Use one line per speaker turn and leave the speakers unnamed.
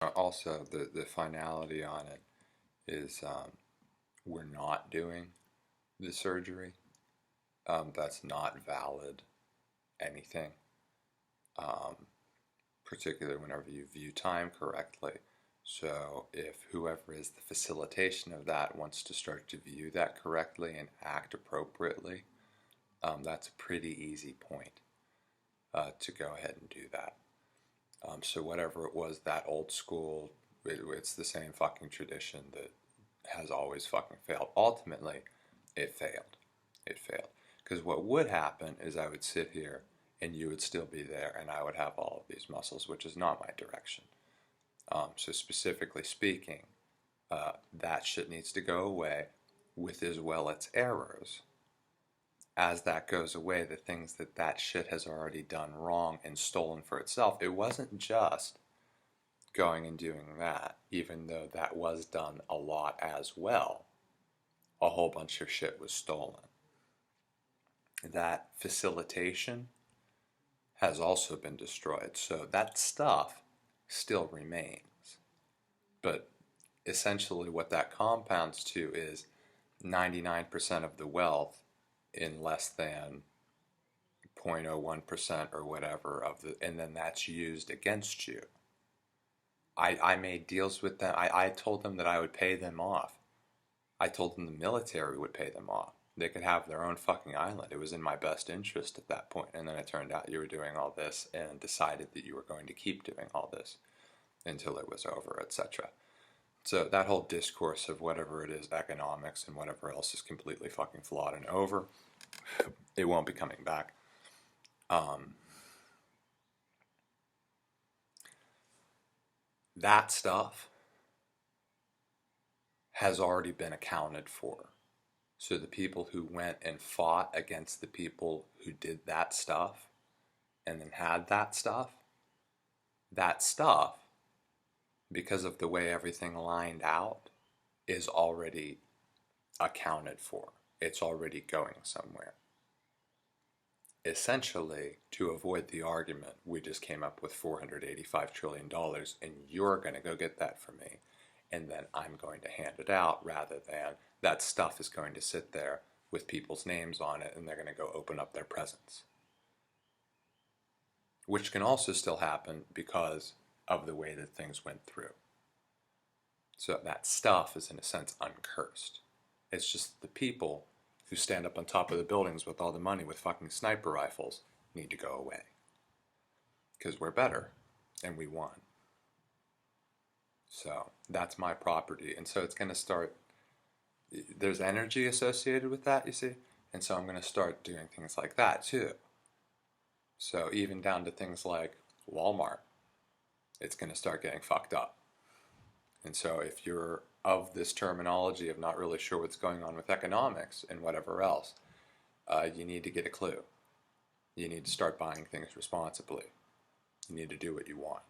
Also, the finality on it is we're not doing the surgery. That's not valid anything, um, particularly whenever you view time correctly. So if whoever is the facilitation of that wants to start to view that correctly and act appropriately, that's a pretty easy point to go ahead and do that. So whatever it was, that old school, it's the same fucking tradition that has always fucking failed. Ultimately, it failed. It failed. Because what would happen is I would sit here and you would still be there and I would have all of these muscles, which is not my direction. So specifically speaking, that shit needs to go away with as well its errors. As that goes away, the things that that shit has already done wrong and stolen for itself, it wasn't just going and doing that, even though that was done a lot as well. A whole bunch of shit was stolen. That facilitation has also been destroyed, so that stuff still remains. But essentially, what that compounds to is 99% of the wealth in less than 0.01% or whatever of the, and then that's used against you. I made deals with them. I told them that I would pay them off. I told them the military would pay them off. They could have their own fucking island. It was in my best interest at that point. And then it turned out you were doing all this and decided that you were going to keep doing all this until it was over, etc. So that whole discourse of whatever it is, economics and whatever else, is completely fucking flawed and over. It won't be coming back. That stuff has already been accounted for. So the people who went and fought against the people who did that stuff and then had that stuff, because of the way everything lined out, is already accounted for. It's already going somewhere. Essentially, to avoid the argument, we just came up with $485 trillion and you're going to go get that for me, and then I'm going to hand it out, rather than that stuff is going to sit there with people's names on it and they're going to go open up their presents. Which can also still happen because of the way that things went through. So that stuff is in a sense uncursed. It's just the people who stand up on top of the buildings with all the money with fucking sniper rifles need to go away. Because we're better and we won. So that's my property. And so it's going to start, there's energy associated with that, you see? And so I'm going to start doing things like that too. So even down to things like Walmart, it's going to start getting fucked up. And so if you're of this terminology of not really sure what's going on with economics and whatever else, you need to get a clue. You need to start buying things responsibly. You need to do what you want.